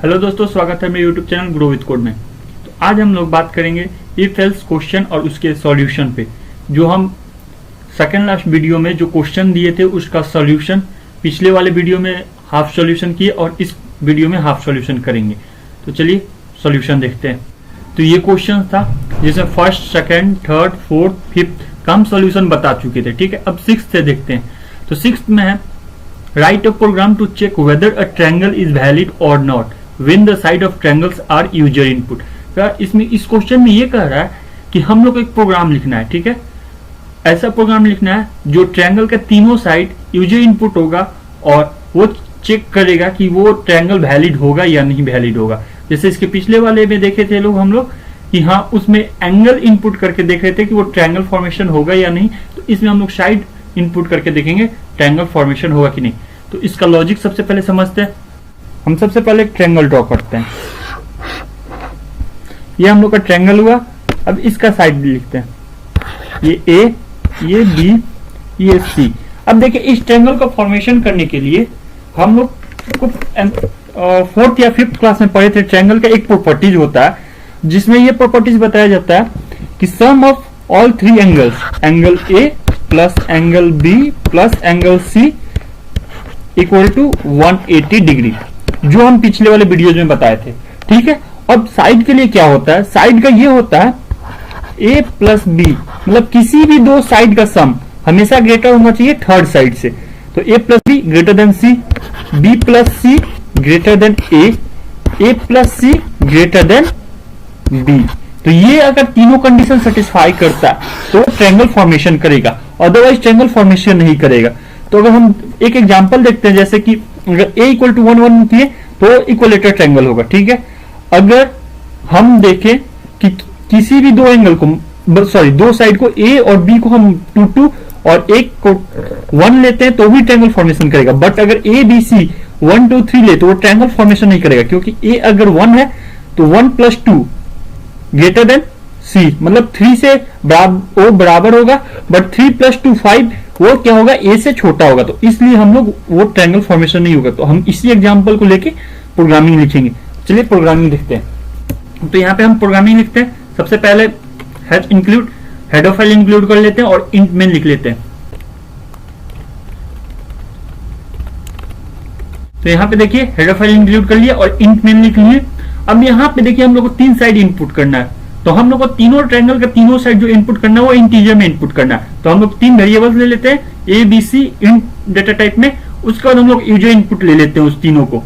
Hello दोस्तों, स्वागत है मेरे YouTube channel grow with code में। तो आज हम लोग बात करेंगे इफ एल्स क्वेश्चन और उसके सॉल्यूशन पे। जो हम सेकंड लास्ट वीडियो में जो क्वेश्चन दिए थे उसका सॉल्यूशन पिछले वाले वीडियो में हाफ सॉल्यूशन किए और इस वीडियो में हाफ सॉल्यूशन करेंगे। तो चलिए सॉल्यूशन देखते हैं। तो ये क्वेश्चन था जिसमें first, second, third, fourth, fifth का हम सॉल्यूशन बता चुके थे। ठीक है, अब सिक्स्थ से देखते हैं। तो सिक्स्थ में है write a program to check whether a triangle is valid और not when the side of triangles are user input। इसमें इस क्वेश्चन में ये कह रहा है कि हम लोग एक प्रोग्राम लिखना है। ठीक है, ऐसा प्रोग्राम लिखना है जो ट्रायंगल के तीनों साइड यूजर इनपुट होगा और वो चेक करेगा कि वो ट्रायंगल वैलिड होगा या नहीं वैलिड होगा। जैसे इसके पिछले वाले में देखे थे हम लोग कि हाँ, उसमें एंगल इनपुट करके देख रहे थे कि वो ट्रायंगल फॉर्मेशन होगा या नहीं। तो इसमें हम लोग साइड इनपुट करके देखेंगे ट्रायंगल फॉर्मेशन होगा कि नहीं। तो इसका लॉजिक सबसे पहले समझते हैं। हम सबसे पहले एक ट्रायंगल ड्रॉ करते हैं। ये हम लोग का ट्रायंगल हुआ। अब इसका साइड लिखते हैं, ये ए, ये बी, ये सी। अब देखिए इस ट्रायंगल का फॉर्मेशन करने के लिए हम लोग को फोर्थ या फिफ्थ क्लास में पढ़े थे। ट्रायंगल का एक प्रॉपर्टीज होता है जिसमें ये प्रॉपर्टीज बताया जाता है कि sum of all three angles, angle A plus angle B plus angle C equal to 180 degree, जो हम पिछले वाले वीडियोज में बताए थे। ठीक है, अब साइड के लिए क्या होता है? साइड का ये होता है ए प्लस बी, मतलब किसी भी दो साइड का सम हमेशा ग्रेटर होना चाहिए थर्ड साइड से। तो A plus B greater than C, B plus C greater than A plus C greater than B. तो ये अगर तीनों कंडीशन सेटिस्फाई करता है तो ट्रायंगल फॉर्मेशन करेगा, अदरवाइज ट्रायंगल फॉर्मेशन नहीं करेगा। तो अगर हम एक एग्जांपल देखते हैं, जैसे कि अगर a इक्वल टू 1 1 होती है तो इक्वलेटर ट्रायंगल होगा। ठीक है, अगर हम देखें कि किसी भी दो एंगल को, दो साइड को a और b को हम 2 2 और एक को 1 लेते हैं तो भी ट्रायंगल फॉर्मेशन करेगा। बट अगर a b c 1 2 3 ले तो वो ट्रायंगल फॉर्मेशन नहीं करेगा, क्योंकि a अगर 1 है तो 1 प्लस 2 ग्रेटर देन c, मतलब 3 से बराबर होगा। बट 3 प्लस 2 5, वो क्या होगा? ए से छोटा होगा। तो इसलिए हम लोग वो ट्रायंगल फॉर्मेशन नहीं होगा। तो हम इसी एग्जांपल को लेके प्रोग्रामिंग लिखेंगे। चलिए प्रोग्रामिंग लिखते हैं। तो यहाँ पे हम प्रोग्रामिंग लिखते हैं। सबसे पहले हेडर फाइल इंक्लूड कर लेते हैं और इंट मेन लिख लेते हैं। तो यहाँ पे देखिए हेडर फाइल इंक्लूड कर लिया और इंट मेन लिख लिए। अब यहाँ पे देखिए हम लोग को तीन साइड इनपुट करना है। तो हम लोग को तीनों ट्रायंगल का तीनों साइड जो इनपुट करना है वो इंटीजर में इनपुट करना है। तो हम लोग तीन वेरिएबल्स ले लेते हैं, A B C int data type में। उसके बाद हम लोग यूजर इनपुट ले लेते हैं उस तीनों को।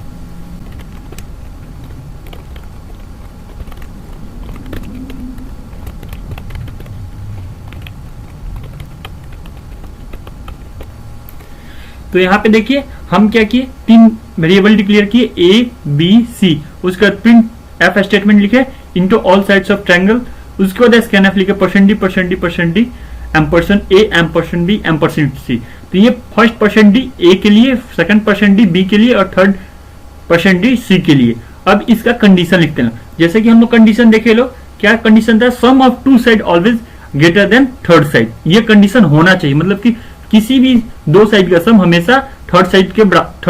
तो यहाँ पे देखिए हम क्या किए, तीन वेरिएबल डिक्लेयर किए, ए बी सी। उसके बाद प्रिंट एफ स्टेटमेंट लिखे into all sides of triangle. उसके बाद स्कैनफ लिखे %d %d %d ए %b %c। तो ये फर्स्ट %d ए के लिए, सेकंड %d बी के लिए और थर्ड %d सी के लिए। अब इसका कंडीशन लिखते हैं। जैसे कि हम लोग कंडीशन देखे लो, क्या कंडीशन था? Sum of two side always greater than third side. ये कंडीशन होना चाहिए, मतलब कि किसी भी दो साइड का सम हमेशा थर्ड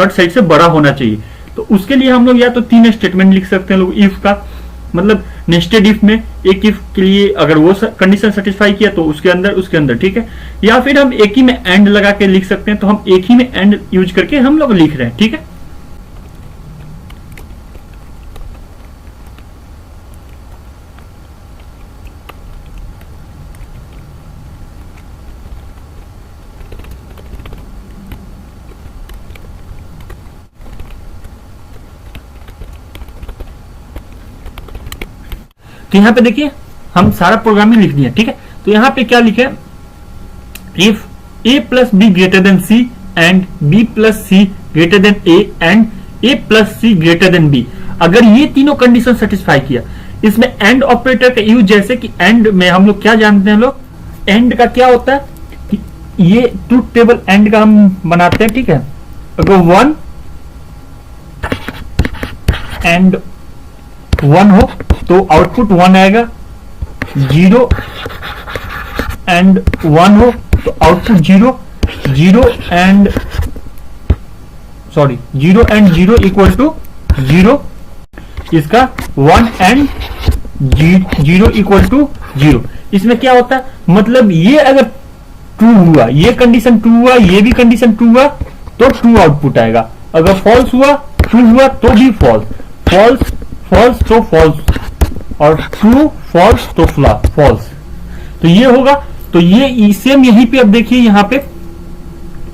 साइड से बड़ा होना चाहिए। तो उसके लिए हम लोग या तो तीन स्टेटमेंट लिख सकते हैं लोग इफ का, मतलब नेस्टेड इफ में एक इफ के लिए अगर वो कंडीशन सेटिस्फाई किया तो उसके अंदर। ठीक है, या फिर हम एक ही में एंड लगा के लिख सकते हैं। तो हम एक ही में एंड यूज करके हम लोग लिख रहे हैं। ठीक है, तो यहाँ पे देखिए हम सारा प्रोग्रामिंग लिख दिया। ठीक है, तो यहाँ पे क्या लिखे, if a plus B greater than C and b plus C greater than a and a plus C greater than b। अगर ये तीनों कंडीशन सेटिस्फाई किया, इसमें एंड ऑपरेटर का यूज, जैसे कि एंड में हम लोग क्या जानते हैं लोग, एंड का क्या होता है कि ये ट्रूथ टेबल एंड का हम बनाते हैं। ठीक है, अगर 1 एंड 1 हो तो आउटपुट 1 आएगा, 0 एंड 1 हो तो आउटपुट 0, 0 एंड 0 इक्वल टू 0 इसका 1 एंड 0 इक्वल टू 0। इसमें क्या होता है, मतलब ये अगर ट्रू हुआ, ये कंडीशन ट्रू हुआ, ये भी कंडीशन ट्रू हुआ तो ट्रू आउटपुट आएगा। अगर फॉल्स हुआ, ट्रू हुआ तो भी फॉल्स, फॉल्स फॉल्स तो फॉल्स, और ट्रू फॉल्स तो फॉल्स। तो ये होगा। तो ये सेम यहीं पे अब देखिए यहां पे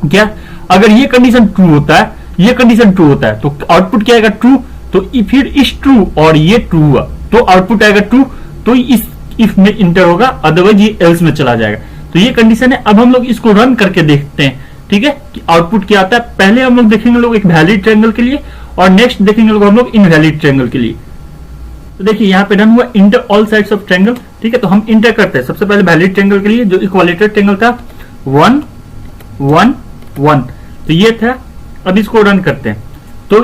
क्या, अगर ये कंडीशन ट्रू होता है, ये कंडीशन ट्रू होता है तो आउटपुट क्या आएगा, ट्रू। तो फिर इस ट्रू और ये ट्रू हुआ तो आउटपुट आएगा ट्रू, तो इस इफ में इंटर होगा, अदरवाइज ये एल्स में चला जाएगा। तो ये कंडीशन है। अब हम लोग इसको रन करके देखते हैं, ठीक है, कि आउटपुट क्या आता है। पहले हम लोग देखेंगे लोग एक वैलिड ट्रायंगल के लिए, और नेक्स्ट देखेंगे लोग हम लोग इनवैलिड ट्रायंगल के लिए। तो देखिए यहाँ पे रन हुआ inter all sides of triangle, ठीक है। तो हम इंटर करते हैं सबसे पहले वैलिड ट्रायंगल के लिए, जो इक्विलेटरल ट्रायंगल था 1 1 1, तो ये था। अब इसको रन करते हैं तो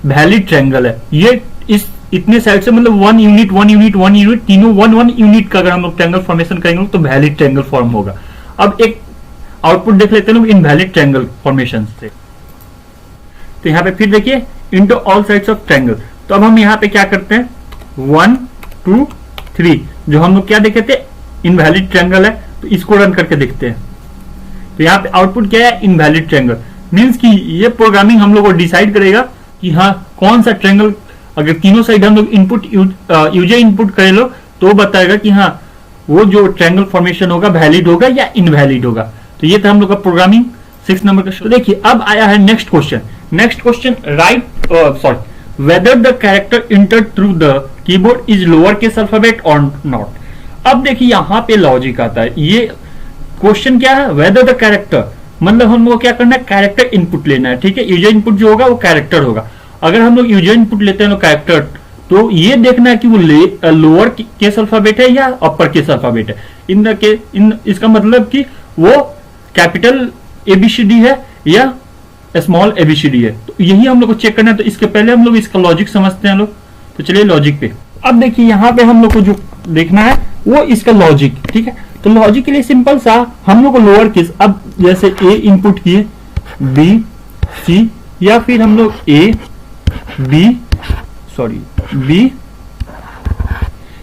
वैलिड ट्रायंगल है ये, इस इतने साइड से मतलब 1 यूनिट 1 यूनिट 1 यूनिट तीनों 1 1 यूनिट का अगर हम लोग ट्रायंगल फॉर्मेशन करेंगे तो वैलिड ट्रायंगल फॉर्म होगा। अब एक आउटपुट देख लेते हैं लोग इनवैलिड ट्रायंगल फॉर्मेशन से। तो यहाँ पे फिर देखिए into all sides of triangle. तो अब हम यहाँ पे क्या करते हैं 1 2 3, जो हम लोग क्या देखे थे इनवैलिड ट्रायंगल है, तो इसको रन करके देखते हैं। तो यहाँ पे आउटपुट क्या है, इनवैलिड ट्रायंगल। मीन्स कि ये प्रोग्रामिंग हम लोग को डिसाइड करेगा कि हाँ कौन सा ट्रायंगल, अगर तीनों साइड हम लोग इनपुट यूजर इनपुट करे लो तो बताएगा कि हाँ वो जो ट्रायंगल फॉर्मेशन होगा वैलिड होगा या इनवैलिड होगा। तो ये था हम लोग का प्रोग्रामिंग 6 नंबर का। तो देखिए अब आया है next question. Next question right whether the character inter through the keyboard is lower case alphabet और नॉट। अब देखिए यहाँ पे लॉजिक आता है। ये क्वेश्चन क्या है, वेदर द कैरेक्टर, मतलब हम लोग क्या करना है, कैरेक्टर इनपुट लेना है, ठीक है। यूजर इनपुट जो होगा वो कैरेक्टर होगा। अगर हम लोग यूजर इनपुट लेते हैं कैरेक्टर, तो ये देखना है कि वो लोअर केस अल्फाबेट है या अपर केस अल्फाबेट है। इसका मतलब कि वो कैपिटल एबीसीडी है या स्मॉल एबीसीडी है। तो यही हम लोग को चेक करना है। तो इसके पहले हम लोग इसका लॉजिक समझते हैं लोग। तो चलिए लॉजिक पे। अब देखिए यहाँ पे हम लोग को जो देखना है वो इसका लॉजिक, ठीक है। तो लॉजिक के लिए सिंपल सा हम लोग को लोअर केस, अब जैसे ए इनपुट किए, बी सी, या फिर हम लोग बी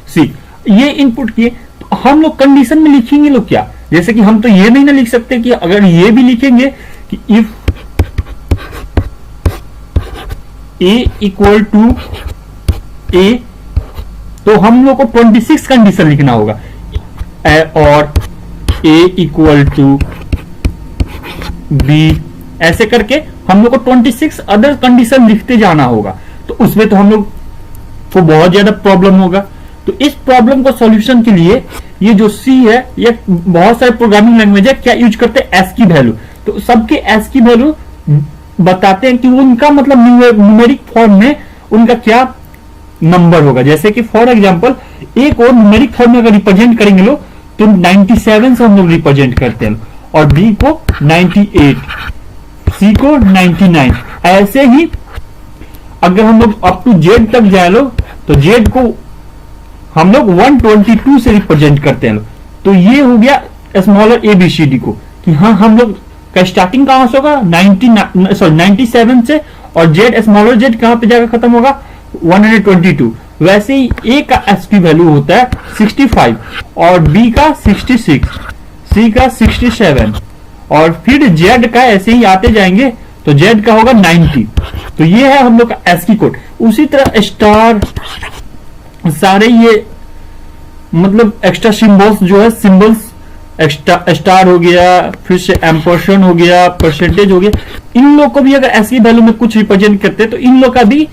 सी ये इनपुट किए, तो हम लोग कंडीशन में लिखेंगे लोग क्या, जैसे कि हम तो ये नहीं ना लिख सकते कि अगर ये भी लिखेंगे कि इफ ए इक्वल टू ए, तो हम लोग को 26 कंडीशन लिखना होगा, और ए इक्वल टू बी, ऐसे करके हम लोग को 26 अदर कंडीशन लिखते जाना होगा। तो उसमें तो हम लोग को बहुत ज्यादा प्रॉब्लम होगा। तो इस प्रॉब्लम को सॉल्यूशन के लिए ये जो सी है, ये बहुत सारे प्रोग्रामिंग लैंग्वेज है, क्या यूज करते हैं, एस की वैल्यू। तो सबके एस की वैल्यू बताते हैं कि उनका मतलब न्यूमेरिक फॉर्म में उनका क्या नंबर होगा। जैसे कि फॉर एग्जांपल ए को न्यूमेरिक फॉर्म में अगर रिप्रेजेंट करेंगे लोग तो 97 से हम लोग रिप्रेजेंट करते हैं, और बी को 98, सी को 99। ऐसे ही अगर हम लोग अप टू जेड तक जाए लोग, तो जेड को हम लोग 122 से रिप्रेजेंट करते हैं लोग। तो ये हो गया स्मॉलर एबीसीडी को, कि हाँ हम लोग का स्टार्टिंग कहां से होगा 97 से, और जेड स्मॉलर जेड कहां पे जाकर खत्म होगा 122। वैसे ही ए का एस की वैल्यू होता है 65, और बी का 66, सी का 67, और फिर जेड का ऐसे ही आते जाएंगे तो जेड का होगा 90। तो ये है हम लोग का एस की कोड। उसी तरह स्टार, सारे ये मतलब एक्स्ट्रा सिंबल्स जो है, सिंबल्स स्टार हो गया, फिर से एम्पर्सन हो गया, परसेंटेज हो गया, इन लोग को भी अगर एस की वैल्यू में कुछ रिप्रेजेंट करते हैं तो इन लोग का भी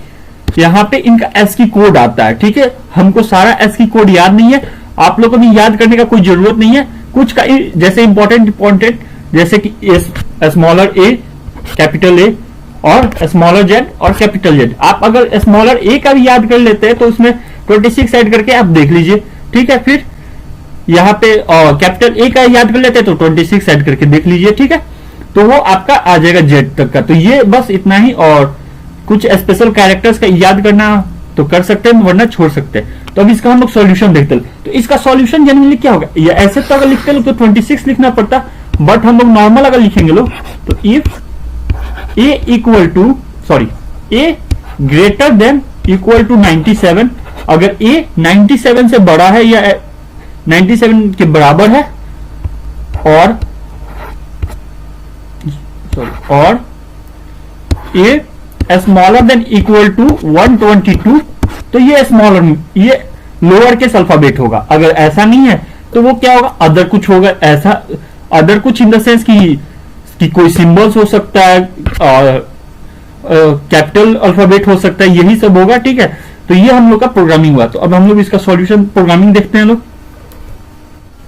यहाँ पे इनका एस की कोड आता है, ठीक है। हमको सारा एस की कोड याद नहीं है, आप लोग को भी याद करने का कोई जरूरत नहीं है। कुछ का जैसे इंपॉर्टेंट जैसे कि स्मॉलर ए, कैपिटल ए, और स्मॉलर जेड और कैपिटल जेड। आप अगर स्मॉलर ए का भी याद कर लेते हैं तो उसमें 26 ऐड करके आप देख लीजिए, ठीक है। फिर यहाँ पे कैपिटल ए का याद कर लेते हैं तो 26 ऐड करके देख लीजिए, ठीक है। तो वो आपका आ जाएगा जेड तक का। तो ये बस इतना ही, और कुछ स्पेशल कैरेक्टर्स का याद करना तो कर सकते हैं, वरना छोड़ सकते हैं। तो अब इसका हम लोग सॉल्यूशन देखते हैं। तो इसका सॉल्यूशन जनरली क्या होगा, या ऐसे तो अगर लिखते लोग तो 26 लिखना पड़ता, बट हम लोग नॉर्मल अगर लिखेंगे लोग तो if A equal to A greater than equal to 97, अगर a 97 से बड़ा है या 97 के बराबर है और a smaller than equal to 122, तो ये लोअर केस अल्फाबेट होगा। अगर ऐसा नहीं है तो वो क्या होगा, अदर कुछ होगा। ऐसा अदर कुछ इन द सेंस कि कोई सिंबल्स हो सकता है, कैपिटल अल्फाबेट हो सकता है, यही सब होगा। ठीक है, तो ये हम लोग का प्रोग्रामिंग हुआ। तो अब हम लोग इसका सॉल्यूशन प्रोग्रामिंग देखते हैं लोग।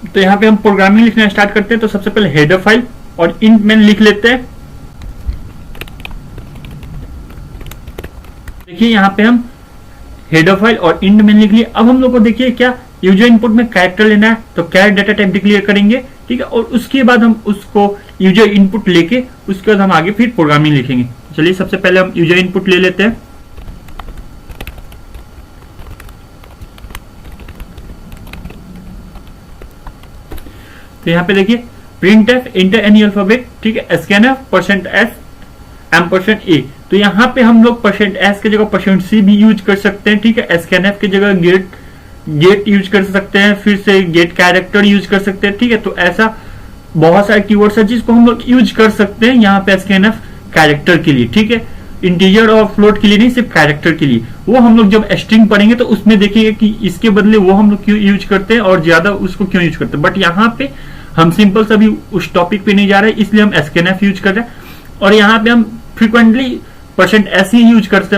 तो यहाँ पे हम प्रोग्रामिंग लिखना स्टार्ट करते हैं। तो सबसे पहले हेडर फाइल और इंट मेन लिख लेते हैं। देखिए यहाँ पे हम हेडर फाइल और इंट मेन लिख लिए। अब हम लोग को देखिए क्या यूजर इनपुट में कैरेक्टर लेना है, तो कैरेक्टर डेटा टाइप डिक्लेयर करेंगे। ठीक है, और उसके बाद हम उसको यूजर इनपुट लेके उसके बाद हम आगे फिर प्रोग्रामिंग लिखेंगे। चलिए सबसे पहले हम यूजर इनपुट ले लेते हैं। तो यहाँ पे देखिए printf इंटर एनी अल्फाबेट, ठीक है, scanf %s %a। तो यहाँ पे हम लोग %s की जगह %c भी यूज कर सकते हैं। ठीक है, scanf की जगह गेट यूज कर सकते हैं, फिर से गेट कैरेक्टर यूज कर सकते हैं। ठीक है, तो ऐसा बहुत सारे कीवर्ड्स है जिसको हम लोग यूज कर सकते हैं यहाँ पे scanf कैरेक्टर के लिए। ठीक है, इंटीजर और फ्लोट के लिए नहीं, सिर्फ कैरेक्टर के लिए। वो हम लोग जब स्ट्रिंग पढ़ेंगे तो उसमें देखेंगे कि इसके बदले वो हम लोग क्यों यूज करते हैं और ज्यादा उसको क्यों यूज करते हैं। बट यहाँ पे हम सिंपल सा भी उस टॉपिक पे नहीं जा रहे, इसलिए हम scanf यूज कर रहे हैं। और यहाँ पे हम फ्रिक्वेंटली %s ही यूज करते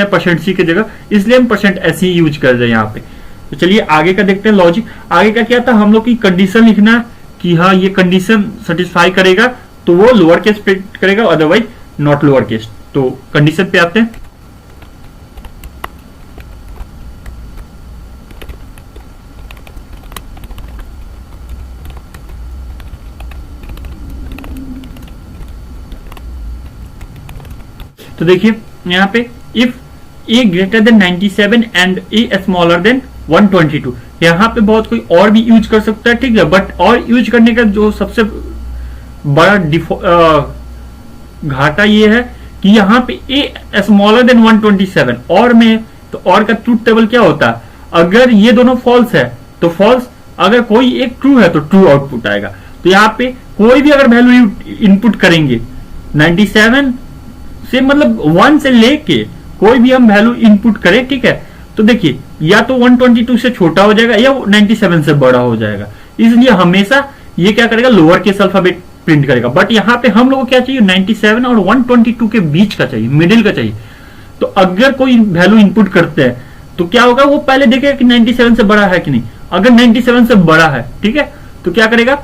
हैं %c की जगह, इसलिए हम %s ही यूज कर रहे हैं यहाँ पे। तो चलिए आगे का देखते हैं लॉजिक। आगे का क्या था, हम लोग की कंडीशन लिखना कि हाँ ये कंडीशन सेटिस्फाई करेगा तो वो लोअर केस प्रिंट करेगा, अदरवाइज नॉट लोअर केस। तो कंडीशन पे आते हैं। तो देखिए यहाँ पे if a greater than 97 and a smaller then 122, यहाँ पे बहुत कोई और भी यूज कर सकता है। ठीक है, बट और यूज करने का जो सबसे बड़ा घाटा ये है कि यहाँ पे a स्मॉलर देन 127 और में, तो और का ट्रूथ टेबल क्या होता है, अगर ये दोनों फॉल्स है तो फॉल्स, अगर कोई एक ट्रू है तो ट्रू आउटपुट आएगा। तो यहाँ पे कोई भी अगर वैल्यू इनपुट करेंगे 97 से, मतलब 1 से लेके कोई भी हम वैल्यू इनपुट करें, ठीक है, तो देखिए या तो 122 से छोटा हो जाएगा या 97 से बड़ा हो जाएगा। इसलिए हमेशा ये क्या करेगा, लोअर केस अल्फाबेट प्रिंट करेगा। बट यहाँ पे हम लोग को क्या चाहिए, 97 और 122 के बीच का चाहिए, मिडिल का चाहिए। तो अगर कोई वैल्यू इनपुट करते हैं तो क्या होगा, वो पहले देखेगा कि 97 से बड़ा है कि नहीं। अगर 97 से बड़ा है, ठीक है, तो क्या करेगा,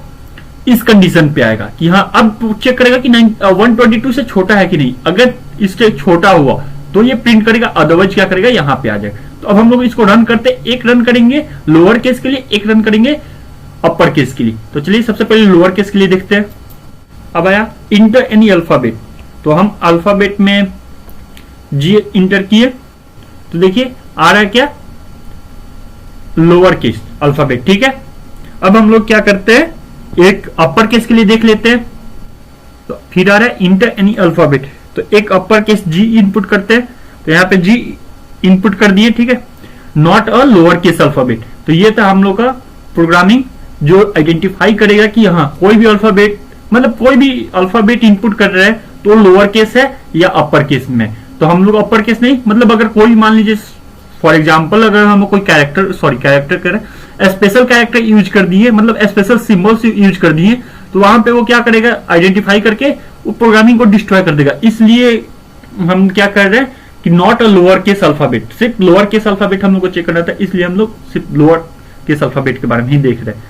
इस कंडीशन पे आएगा कि हाँ, अब चेक करेगा कि 122 से छोटा है कि नहीं। अगर इससे छोटा हुआ तो ये प्रिंट करेगा, अदरवाइज क्या करेगा, यहाँ पे आ जाएगा। तो अब हम लोग इसको रन करते, एक रन करेंगे लोअर केस के लिए, एक रन करेंगे अपर केस के लिए। तो चलिए सबसे पहले लोअर केस के लिए देखते हैं। अब आया इंटर एनी अल्फाबेट, तो हम अल्फाबेट में जी इंटर किए, तो देखिए आ रहा है क्या, लोअर केस अल्फाबेट। ठीक है, अब हम लोग क्या करते हैं, एक अपर केस के लिए देख लेते हैं। तो फिर आ रहा है इंटर एनी अल्फाबेट, तो एक अपर केस जी इनपुट करते हैं। तो यहाँ पे जी इनपुट कर दिए, ठीक है, not a lower case alphabet. तो ये था हम लोग का प्रोग्रामिंग जो आइडेंटिफाई करेगा कि हाँ कोई भी अल्फाबेट, मतलब कोई भी अल्फाबेट इनपुट कर रहे हैं तो लोअर केस है या अपर केस में। तो हम लोग अपर केस नहीं, मतलब अगर कोई मान लीजिए फॉर एग्जाम्पल अगर हम कोई कैरेक्टर करें, स्पेशल कैरेक्टर यूज कर दिए, मतलब स्पेशल सिंबल्स यूज कर दिए, तो वहां पे वो क्या करेगा, आइडेंटिफाई करके वो प्रोग्रामिंग को डिस्ट्रॉय कर देगा। इसलिए हम क्या कर रहे हैं कि not a lower case alphabet, सिर्फ लोअर केस अल्फाबेट हम लोग को चेक करना था, इसलिए हम लोग सिर्फ लोअर केस अल्फाबेट के बारे में ही देख रहे हैं।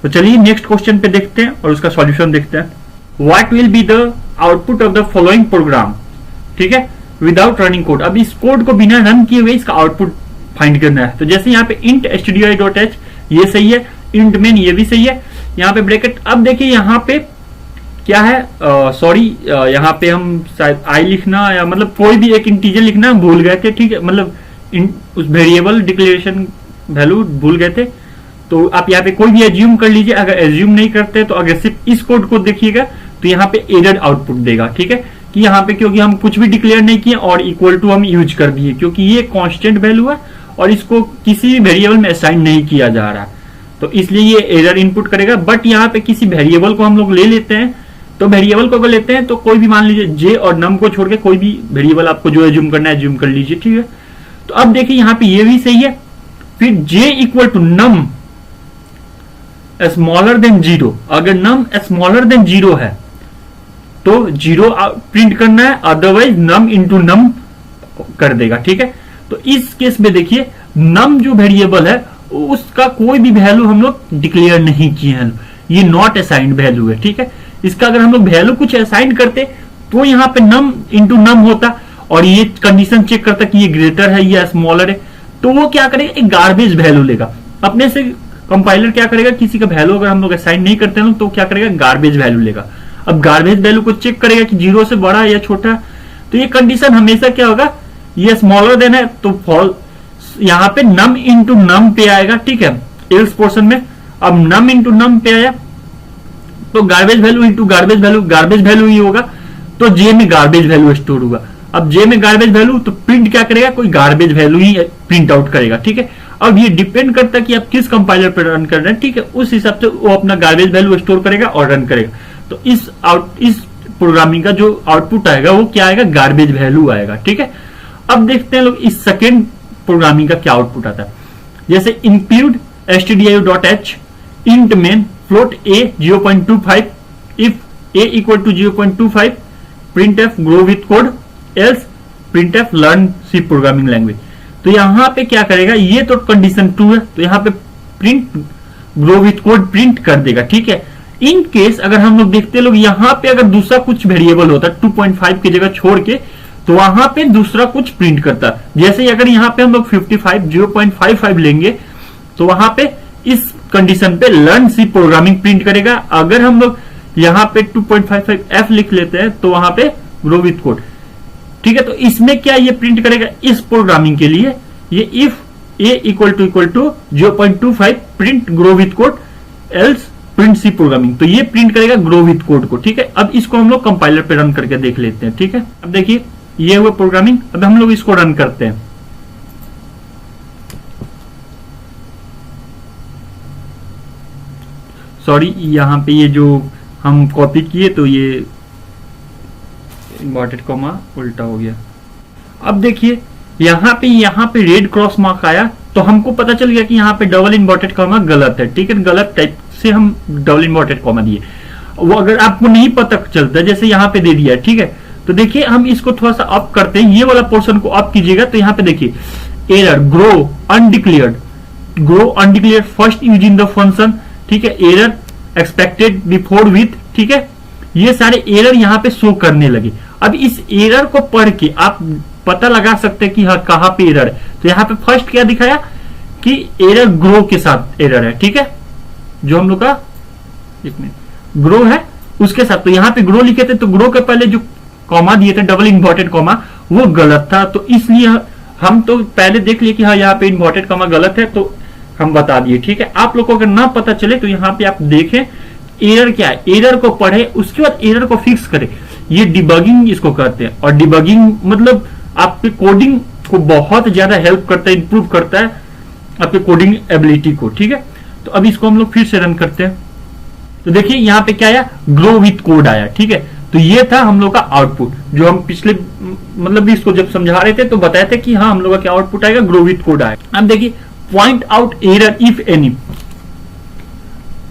तो चलिए नेक्स्ट क्वेश्चन पे देखते हैं और उसका सॉल्यूशन देखते हैं। What will be the output of the following programme, ठीक है, विदाउट रनिंग कोड। अब इस कोड को बिना रन किए हुए इसका आउटपुट फाइंड करना है। तो जैसे यहाँ पे int stdio.h ये सही है, int main ये भी सही है, यहाँ पे ब्रैकेट। अब देखिए यहाँ पे क्या है, यहाँ पे हम शायद i लिखना या मतलब कोई भी एक इंटीजर लिखना भूल गए थे, ठीक है, मतलब उस वेरिएबल डिक्लेरेशन वैल्यू भूल गए थे। तो आप यहाँ पे कोई भी एज्यूम कर लीजिए, अगर एज्यूम नहीं करते तो अगर सिर्फ इस कोड को देखिएगा तो यहाँ पे एरर आउटपुट देगा। ठीक है, कि यहाँ पे क्योंकि हम कुछ भी डिक्लेयर नहीं किए और इक्वल टू हम यूज कर दिए, क्योंकि ये कांस्टेंट वैल्यू है और इसको किसी भी वेरिएबल में असाइन नहीं किया जा रहा, तो इसलिए ये एरर इनपुट करेगा। बट यहाँ पे किसी वेरिएबल को हम लोग ले लेते हैं, तो वेरिएबल को अगर लेते हैं तो कोई भी मान लीजिए जे और नम को छोड़ के कोई भी वेरिएबल आपको जो एज्यूम करना है एज्यूम कर लीजिए। ठीक है, तो अब देखिए यहाँ पे ये भी सही है। फिर J equal to num smaller than 0, अगर नम स्मॉलर देन 0 है तो 0 प्रिंट करना है, अदरवाइज नम इंटू नम कर देगा। ठीक है, तो इस केस में देखिए नम जो वेरिएबल है उसका कोई भी वैल्यू हम लोग डिक्लेयर नहीं किए हैं, ये नॉट असाइंड वैल्यू है। ठीक है, इसका अगर हम लोग वैल्यू कुछ असाइन करते तो यहाँ पे नम इंटू नम होता और ये कंडीशन चेक करता कि ये ग्रेटर है या स्मॉलर है, तो वो क्या करेगा, एक गार्बेज वैल्यू लेगा अपने से। कंपाइलर क्या करेगा, किसी का वैल्यू अगर हम लोग असाइन नहीं करते हैं तो क्या करेगा, गार्बेज वैल्यू लेगा। अब गार्बेज वैल्यू को चेक करेगा कि 0 से बड़ा है या छोटा है, तो ये कंडीशन हमेशा क्या होगा, ये स्मॉलर देन है तो फॉल्स, यहाँ पे नम इंटू नम पे आएगा। ठीक है, एल्स पोर्शन में अब नम इंटू नम पे आया तो garbage value into garbage value ही होगा, तो जे में गार्बेज वैल्यू स्टोर होगा। अब जे में गार्बेज वैल्यू तो प्रिंट क्या करेगा, कोई गार्बेज वैल्यू ही प्रिंट आउट करेगा। ठीक है, अब ये डिपेंड करता है कि आप किस कंपाइलर पर रन कर रहे हैं। ठीक है, उस हिसाब से वो अपना गार्बेज वैल्यू स्टोर करेगा और रन करेगा। तो इस प्रोग्रामिंग का जो आउटपुट आएगा वो क्या आएगा, गार्बेज वैल्यू आएगा। ठीक है, अब देखते हैं लोग इस सेकेंड प्रोग्रामिंग का क्या आउटपुट आता है। जैसे include stdio.h int main float a 0.25 if a equal to 0.25 printf grow with code else printf learn C programming language. तो यहाँ पे क्या करेगा, ये तो कंडीशन 2 है, तो यहाँ पे print grow with code print कर देगा। ठीक है, इन केस अगर हम लोग देखते लोग यहाँ पे अगर दूसरा कुछ वेरिएबल होता 2.5 की जगह छोड़ के, तो वहां पे दूसरा कुछ प्रिंट करता। जैसे अगर यहाँ पे हम लोग 55 0.55 लेंगे तो वहां पे इस कंडीशन पे लर्न सी प्रोग्रामिंग प्रिंट करेगा। अगर हम लोग यहाँ पे 2.55 f लिख लेते हैं तो वहां पे ग्रो विथ कोड। ठीक है, तो इसमें क्या ये प्रिंट करेगा, इस प्रोग्रामिंग के लिए ये if a equal to 0.25 print grow with code else print C programming, तो ये प्रिंट करेगा ग्रो विथ कोड को। ठीक है, अब इसको हम लोग कंपाइलर पे रन करके देख लेते हैं। ठीक है, अब देखिए ये हुआ प्रोग्रामिंग, अब हम लोग इसको रन करते हैं। सॉरी, यहाँ पे ये जो हम कॉपी किए तो ये इन्वर्टेड कॉमा उल्टा हो गया। अब देखिए यहाँ पे रेड क्रॉस मार्क आया तो हमको पता चल गया कि यहाँ पे डबल इन्वर्टेड कॉमा गलत है। ठीक है, गलत टाइप से हम डबल इन्वर्टेड कॉमा दिए। वो अगर आपको नहीं पता चलता, जैसे यहाँ पे दे दिया, ठीक है, तो देखिए हम इसको थोड़ा सा अप करते हैं, ये वाला पोर्शन को अप कीजिएगा तो यहाँ पे देखिए error grow undeclared first use in the function. ठीक है, एरर एक्सपेक्टेड बिफोर विथ। ठीक है, ये सारे एरर यहाँ पे शो करने लगे। अब इस एरर को पढ़ के आप पता लगा सकते हैं कि हाँ कहाँ पे एरर है। तो यहाँ पे फर्स्ट क्या दिखाया कि एरर ग्रो के साथ एरर है। ठीक है, जो हम लोग का इसमें ग्रो है उसके साथ, तो यहाँ पे ग्रो लिखे थे तो ग्रो के पहले जो कॉमा दिए थे डबल इन्वर्टेड कॉमा वो गलत था, तो इसलिए हम तो पहले देख लिए कि हाँ यहाँ पे इन्वर्टेड कॉमा गलत है तो हम बता दिए। ठीक है, आप लोग को अगर ना पता चले तो यहाँ पे आप देखें एरर क्या है, एरर को पढ़े, उसके बाद एरर को फिक्स करें। ये डिबगिंग इसको कहते हैं, और डिबगिंग मतलब आपके कोडिंग को बहुत ज्यादा हेल्प करता है, इंप्रूव करता है आपके कोडिंग एबिलिटी को। ठीक है, तो अब इसको हम लोग फिर से रन करते हैं। तो देखिए यहाँ पे क्या आया, ग्रो विथ कोड आया। ठीक है, तो ये था हम लोग का आउटपुट, जो हम पिछले मतलब इसको जब समझा रहे थे तो बताए थे कि हाँ हम लोग का क्या आउटपुट आएगा, ग्रो विथ कोड आएगा। अब देखिए point out error if any.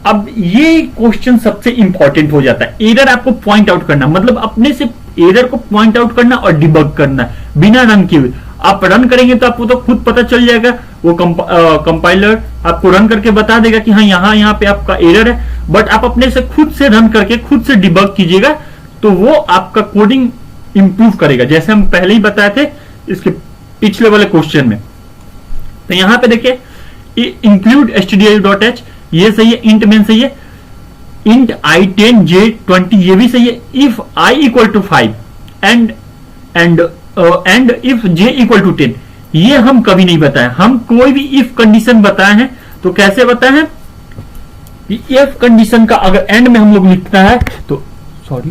अब ये क्वेश्चन सबसे इंपॉर्टेंट हो जाता है, एरर आपको पॉइंट आउट करना, मतलब अपने से एरर को पॉइंट आउट करना और डिबग करना बिना रन किए हुए। आप रन करेंगे तो आपको तो खुद पता चल जाएगा, वो कंपाइलर आपको रन करके बता देगा कि हाँ यहाँ पे आपका एरर है, बट आप अपने से खुद से रन करके खुद से डिबग कीजिएगा तो वो आपका कोडिंग इंप्रूव करेगा, जैसे हम पहले ही बताए थे इसके पिछले वाले क्वेश्चन में। तो यहाँ पे देखिए इंक्लूड stdio.h ये सही है, इंट मेन सही है, इंट i10 j20 ये भी सही है, if i equal to 5 and if j equal to 10 ये हम कभी नहीं बताए। हम कोई भी इफ कंडीशन बताए हैं तो कैसे बताए हैं कि इफ कंडीशन का अगर एंड में हम लोग लिखता है तो sorry,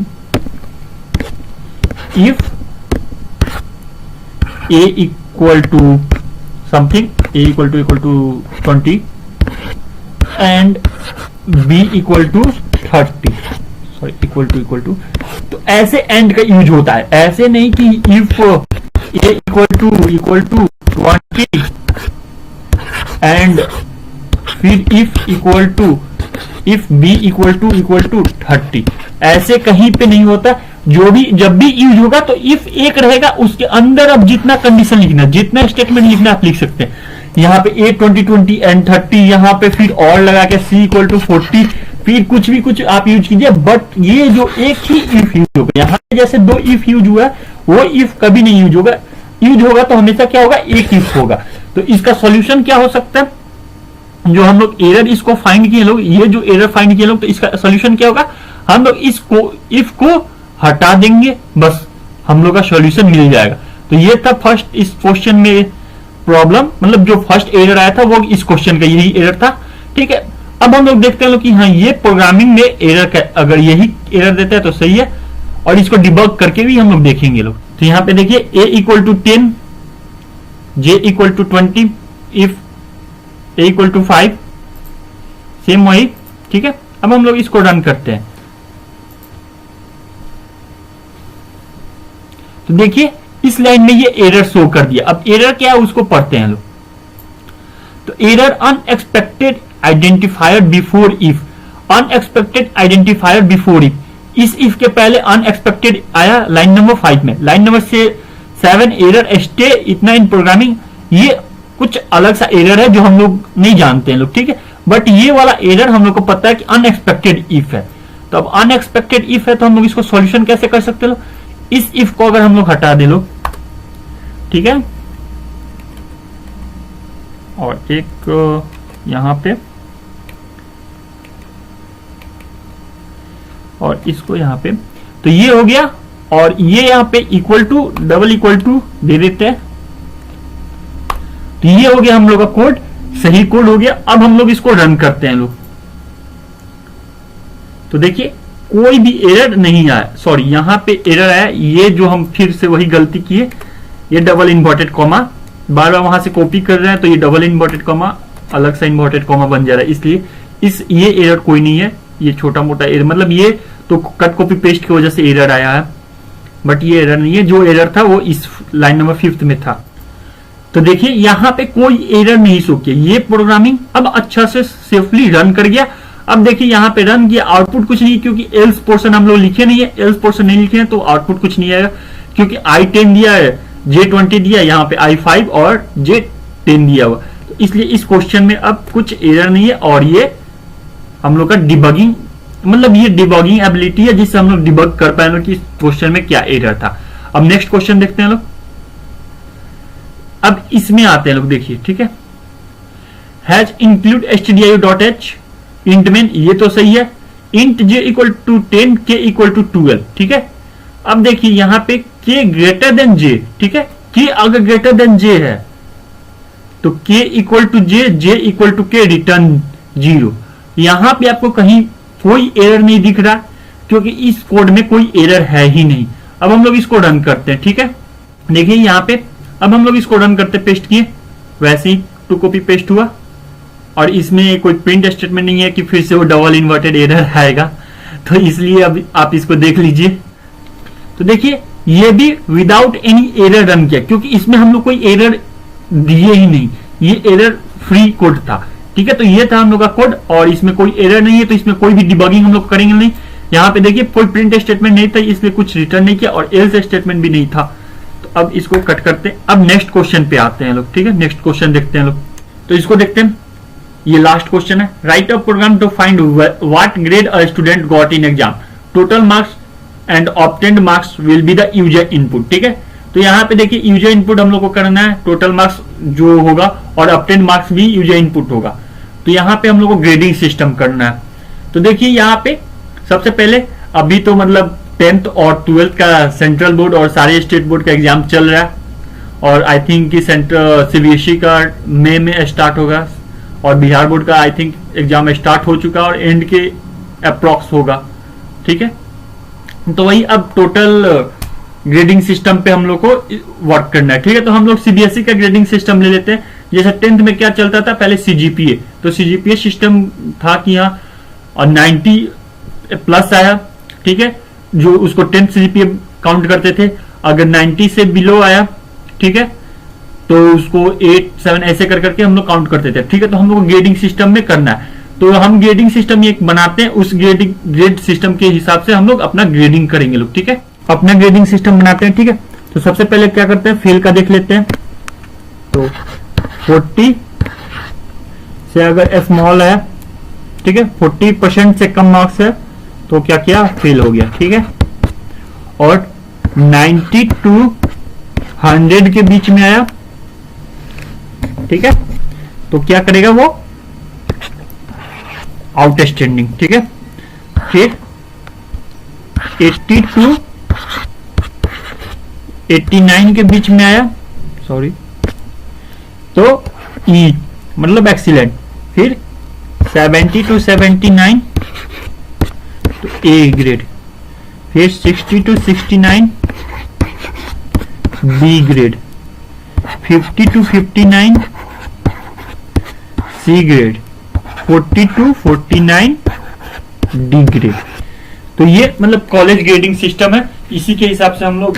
if a equal to something, a equal to 20 and b equal to 30, sorry equal to, तो ऐसे एंड का यूज होता है, ऐसे नहीं कि if a equal to 20 and फिर if b equal to 30, ऐसे कहीं पे नहीं होता। जब भी यूज होगा तो इफ एक रहेगा, उसके अंदर अब जितना कंडीशन लिखना, जितना स्टेटमेंट लिखना आप लिख सकते हैं। यहाँ पे a 20 एंड 30, यहाँ पे फिर और लगा के c इक्वल टू 40, फिर कुछ आप यूज कीजिए। बट ये जो एक ही इफ यूज होगा, यहाँ पे जैसे दो इफ यूज हुआ वो इफ कभी नहीं यूज होगा। यूज होगा तो हमेशा क्या होगा, एक इफ होगा। तो इसका सॉल्यूशन क्या हो सकता है, जो हम लोग एरर इसको फाइंड किए लोग, ये जो एरर फाइंड किए लोग, तो इसका सॉल्यूशन क्या होगा, हम लोग इसको इफ को हटा देंगे, बस हम लोग का सॉल्यूशन मिल जाएगा। तो ये था फर्स्ट इस क्वेश्चन में प्रॉब्लम, मतलब जो फर्स्ट एरर आया था वो इस क्वेश्चन का यही एरर था। ठीक है, अब हम लोग देखते हैं लोग कि हाँ ये प्रोग्रामिंग में एरर, अगर यही एरर देता है तो सही है, और इसको डिबग करके भी हम लोग देखेंगे लोग। तो यहाँ पे देखिए a equal to 10, j equal to 20, if a equal to 5, same वही। ठीक है, अब हम लोग इसको रन करते हैं। तो देखिए इस लाइन में ये एरर शो कर दिया। अब एरर क्या है उसको पढ़ते हैं लोग। तो error unexpected identifier before if, unexpected identifier before if, इस इफ के पहले अनएक्सपेक्टेड आया लाइन नंबर 5 में। लाइन नंबर 7 एरर स्टे इतना इन प्रोग्रामिंग, ये कुछ अलग सा एरर है जो हम लोग नहीं जानते हैं लोग। ठीक है, बट ये वाला एरर हम लोग को पता है कि अनएक्सपेक्टेड इफ है। तो अब अनएक्सपेक्टेड इफ है तो हम लोग इसको सॉल्यूशन कैसे कर सकते हैं, इस इफ को अगर हम लोग हटा दे लोग, ठीक है, और एक यहां पे और इसको यहां पे, तो ये हो गया। और ये यहां पे equal to double equal to दे देते हैं। तो ये हो गया हम लोग का कोड, सही कोड हो गया। अब हम लोग इसको रन करते हैं लोग। तो देखिए कोई भी एरर नहीं आया, सॉरी यहां पे एरर आया, ये जो हम फिर से वही गलती किए, ये डबल इन्वर्टेड कॉमा बार बार वहां से कॉपी कर रहे हैं, तो ये डबल इन्वर्टेड कॉमा अलग सा इन्वर्टेड कॉमा बन जा रहा है, इसलिए ये एरर कोई नहीं है, ये छोटा मोटा एरर, मतलब ये तो कट कॉपी पेस्ट की वजह से एरर आया है, बट ये एरर नहीं है। जो एरर था वो इस लाइन नंबर 5 में था। तो देखिए यहां पे कोई एरर नहीं शो किया, ये प्रोग्रामिंग अब अच्छा से सेफली रन कर गया। अब देखिए यहां पे रन किया, आउटपुट कुछ नहीं, क्योंकि एल्स पोर्शन हम लोग लिखे नहीं है, एल्स पोर्शन नहीं लिखे हैं तो आउटपुट कुछ नहीं आएगा, क्योंकि i10 दिया है, j20 दिया, यहाँ पे i5 और j10 दिया हुआ, तो इसलिए इस क्वेश्चन में अब कुछ एरर नहीं है। और ये हम लोग का डिबगिंग, मतलब ये डिबगिंग एबिलिटी है जिससे हम लोग डिबग कर पाए कि इस क्वेश्चन में क्या एरर था। अब नेक्स्ट क्वेश्चन देखते हैं लोग। अब इसमें आते हैं लोग, देखिए ठीक है, हैज इंक्लूड stdio.h इंट में, ये तो सही है। Int j equal to 10, k equal to 12, ठीक है। अब देखिए यहां पे k ग्रेटर देन j, ठीक है, k अगर ग्रेटर देन j है तो k equal to j equal to k return 0। यहां पे आपको कहीं कोई एरर नहीं दिख रहा, क्योंकि इस कोड में कोई एरर है ही नहीं। अब हम लोग इसको रन करते हैं, ठीक है, देखिए यहां पे अब हम लोग इसको रन करते, पेस्ट किए, वैसे ही टू कॉपी पेस्ट हुआ, और इसमें कोई प्रिंट स्टेटमेंट नहीं है कि फिर से वो डबल इन्वर्टेड एरर आएगा, तो इसलिए अब आप इसको देख लीजिए। तो देखिए ये भी विदाउट एनी एरर रन किया, क्योंकि इसमें हम लोग कोई एरर दिए ही नहीं, ये एरर फ्री कोड था, ठीक है। तो ये था हम लोग का कोड, और इसमें कोई एरर नहीं है, तो इसमें कोई भी डिबगिंग हम लोग करेंगे नहीं। यहाँ पे देखिए कोई प्रिंट स्टेटमेंट नहीं था, इसलिए कुछ रिटर्न नहीं किया, और एल्स स्टेटमेंट भी नहीं था। तो अब इसको कट करते हैं। अब नेक्स्ट क्वेश्चन पे आते हैं लोग, ठीक है, नेक्स्ट क्वेश्चन देखते हैं लोग। तो इसको देखते हैं, ये लास्ट क्वेश्चन है। Write a program to find what grade a student got in exam, total marks and obtained marks will be the user input, ठीक है। तो यहाँ पे देखिए यूजर इनपुट हम लोग को करना है, टोटल मार्क्स जो होगा और ऑब्टेन्ड मार्क्स भी यूजर इनपुट होगा। तो यहाँ पे हम लोग को ग्रेडिंग सिस्टम करना है। तो देखिए यहाँ पे सबसे पहले अभी तो मतलब 10th और 12th का सेंट्रल बोर्ड और सारे स्टेट बोर्ड का एग्जाम चल रहा है, और आई थिंक कि सेंट्रल सीबीएसई का मई में स्टार्ट होगा, और बिहार बोर्ड का आई थिंक एग्जाम स्टार्ट हो चुका और एंड के अप्रॉक्स होगा, ठीक है। तो वही अब टोटल ग्रेडिंग सिस्टम पे हम लोग को वर्क करना है, ठीक है। तो हम लोग सीबीएसई का ग्रेडिंग सिस्टम ले लेते हैं। जैसे 10th में क्या चलता था, पहले सीजीपीए, तो सीजीपीए सिस्टम था कि यहाँ और 90 प्लस आया, ठीक है, जो उसको 10th सीजीपीए काउंट करते थे। अगर 90 से बिलो आया, ठीक है, तो उसको 8, 7 ऐसे कर करके हम लोग काउंट करते थे, ठीक है। तो हम लोग को ग्रेडिंग सिस्टम में करना है, तो हम ग्रेडिंग सिस्टम एक बनाते हैं, उस ग्रेड सिस्टम के हिसाब से हम लोग अपना ग्रेडिंग करेंगे लोग, ठीक है। अपना ग्रेडिंग सिस्टम बनाते हैं, ठीक है। तो सबसे पहले क्या करते हैं, फेल का देख लेते हैं। तो 40 से अगर स्मॉल है, ठीक है, 40% से कम मार्क्स है तो क्या किया, फेल हो गया, ठीक है। और 90 to 100 के बीच में आया, ठीक है, तो क्या करेगा वो, आउटस्टैंडिंग, ठीक है। फिर 80 to 89 के बीच में आया, सॉरी, तो ई मतलब एक्सीलेंट। फिर 70 to 79 तो ए ग्रेड। फिर 60 to 69 B grade. 50 to 59 C grade. 40 to 49 D grade. तो ये मतलब कॉलेज ग्रेडिंग सिस्टम है, इसी के हिसाब से हम लोग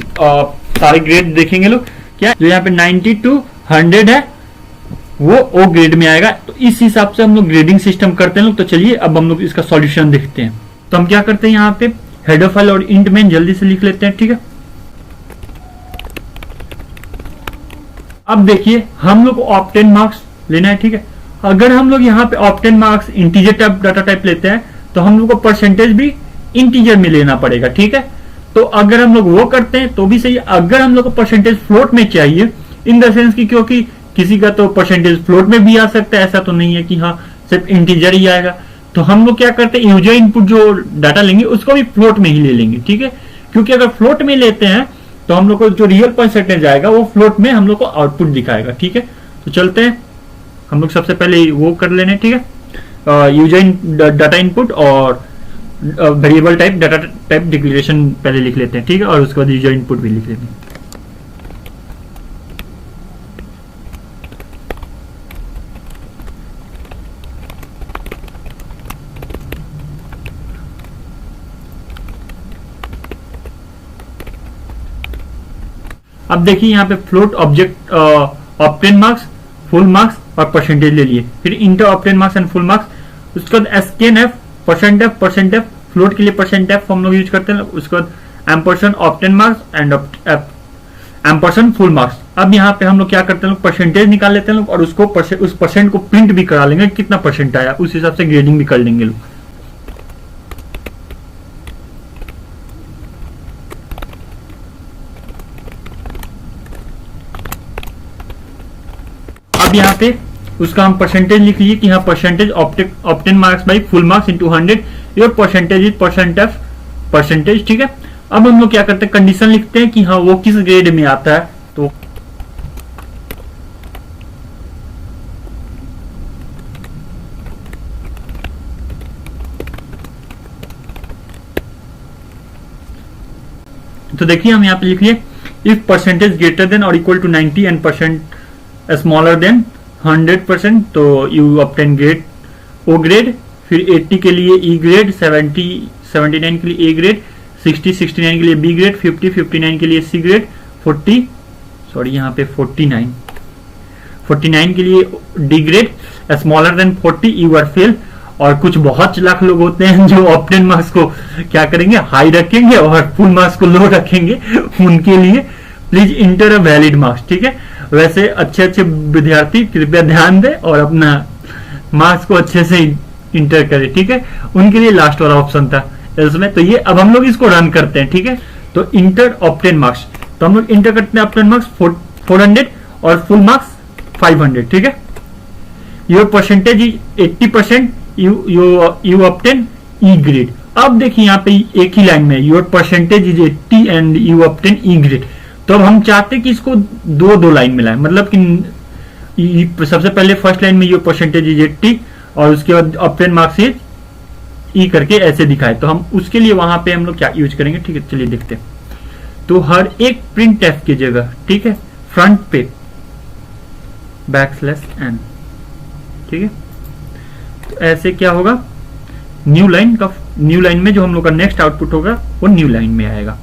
सारे ग्रेड देखेंगे लोग। क्या जो यहाँ पे 90 to 100 है वो ओ ग्रेड में आएगा, तो इस हिसाब से हम लोग ग्रेडिंग सिस्टम करते हैं लोग। तो चलिए अब हम लोग इसका सॉल्यूशन देखते हैं। तो हम क्या करते हैं, यहाँ पे हेडर फाइल और इंट में जल्दी से लिख लेते हैं, ठीक है। अब देखिए हम लोग को ऑप्टेन मार्क्स लेना है, ठीक है। अगर हम लोग यहाँ पे obtain marks integer type data type लेते हैं तो हम लोग को परसेंटेज भी इंटीजर में लेना पड़ेगा, ठीक है। तो अगर हम लोग वो करते हैं तो भी सही है। अगर हम लोग को परसेंटेज फ्लोट में चाहिए, इन द सेंस की क्योंकि किसी का तो परसेंटेज फ्लोट में भी आ सकता है, ऐसा तो नहीं है कि हाँ सिर्फ इंटीजर ही आएगा। तो हम लोग क्या करते हैं, यूजर इनपुट जो डाटा लेंगे उसको भी फ्लोट में ही ले लेंगे, ठीक है। क्योंकि अगर फ्लोट में लेते हैं तो हम लोग को जो रियल परसेंटेज आएगा वो फ्लोट में हम लोग को आउटपुट दिखाएगा, ठीक है। तो चलते हैं, हम लोग सबसे पहले वो कर लेने, ठीक है। यूजर डाटा इनपुट और variable type data type declaration पहले लिख लेते हैं, ठीक है, और उसके बाद यूजर इनपुट भी लिख लेते हैं। अब देखिए यहाँ पे float object obtain marks, full marks और परसेंटेज ले लिए। फिर int obtain marks and full marks. उसके बाद scanf, percent f, float के लिए परसेंट एफ हम लोग यूज करते हैं। उसके बाद ampersand obtain marks and ampersand full marks. अब यहाँ पे हम लोग क्या करते हैं, लोग परसेंटेज निकाल लेते हैं लोग, और उसको उस परसेंट को प्रिंट भी करा लेंगे, कितना परसेंट आया उस हिसाब से ग्रेडिंग भी कर लेंगे लोग। अब यहाँ पे उसका हम परसेंटेज लिख लिए कि हाँ percentage obtain marks by full marks into 100, your percentage is percentage, ठीक है। अब हम लोग क्या करते हैं, कंडीशन लिखते हैं कि हाँ वो किस ग्रेड में आता है। तो देखिए हम यहाँ पे लिख लिए, इफ परसेंटेज ग्रेटर देन और equal to 90 and percent smaller than 100%, तो you obtain grade O grade. फिर 80 के लिए ई ग्रेड, 79 के लिए ए ग्रेड, 69 के लिए बी ग्रेड, 59 के लिए सी ग्रेड, 49 के लिए D grade. Smaller than 40 you are fail. और कुछ बहुत लाख लोग होते हैं जो ऑप्टेन मार्क्स को क्या करेंगे, हाई रखेंगे और फुल मार्क्स को लो रखेंगे। उनके लिए please inter a valid marks, ठीक है। वैसे अच्छे विद्यार्थी कृपया ध्यान दें और अपना मार्क्स को अच्छे से इंटर करें, ठीक है। उनके लिए लास्ट वाला ऑप्शन था इसमें। तो ये अब हम लोग इसको रन करते हैं, ठीक है। तो इंटर ऑप्टेन मार्क्स, तो हम लोग इंटर करते हैं ऑप्टेन मार्क्स 400 और फुल मार्क्स 500, ठीक है। Your percentage is 80%, you obtain E grade. अब देखिए यहाँ पे एक ही लाइन में your percentage is 80 and you obtain E grade. तो अब हम चाहते हैं कि इसको दो लाइन में लाएं, मतलब कि सबसे पहले फर्स्ट लाइन में योर परसेंटेज इज 80 और उसके बाद ऑप्टेन मार्क्स इज ई करके ऐसे दिखाए, तो हम उसके लिए वहां पे हम लोग क्या यूज करेंगे, ठीक है चलिए देखते हैं। तो हर एक प्रिंट एफ की जगह, ठीक है, फ्रंट पे \n, ठीक है। तो ऐसे क्या होगा, न्यू लाइन में जो हम लोग का नेक्स्ट आउटपुट होगा वो न्यू लाइन में आएगा,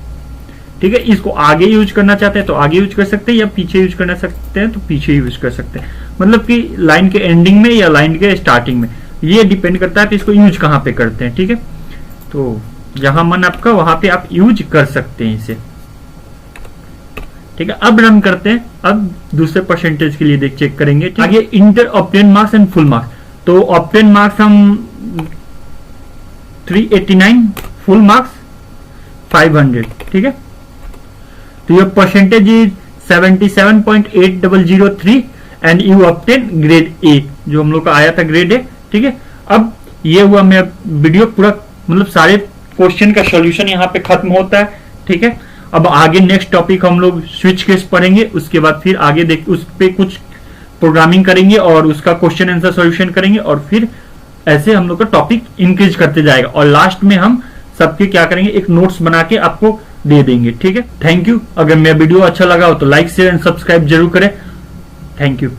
ठीक है। इसको आगे यूज करना चाहते हैं तो आगे यूज कर सकते हैं, या पीछे यूज करना सकते हैं तो पीछे यूज कर सकते हैं, मतलब कि लाइन के एंडिंग में या लाइन के स्टार्टिंग में, ये डिपेंड करता है कि इसको यूज कहां पे करते हैं, ठीक है। तो जहां मन आपका वहां पे आप यूज कर सकते हैं इसे, ठीक है। अब रन करते हैं, अब दूसरे परसेंटेज के लिए चेक करेंगे। आगे inter obtain marks and full marks, तो ऑब्टेन मार्क्स हम 389, फुल मार्क्स 500, ठीक है। तो your percentage is 77.8003 and you obtain grade A, जो हम लोग का आया था ग्रेड ए, ठीक है। अब ये हुआ मेरा वीडियो पूरा, मतलब सारे क्वेश्चन का सॉल्यूशन यहाँ पे खत्म होता है, ठीक है। अब आगे नेक्स्ट टॉपिक हम लोग स्विच केस पढ़ेंगे, उसके बाद फिर आगे उस पे कुछ प्रोग्रामिंग करेंगे और उसका क्वेश्चन आंसर सॉल्यूशन करेंगे, और फिर ऐसे हम लोग का टॉपिक इंक्रीज करते जाएगा, और लास्ट में हम सबके क्या करेंगे, एक नोट्स बना के आपको दे देंगे, ठीक है। Thank you. अगर मेरा वीडियो अच्छा लगा हो तो लाइक शेयर एंड सब्सक्राइब जरूर करें। Thank you.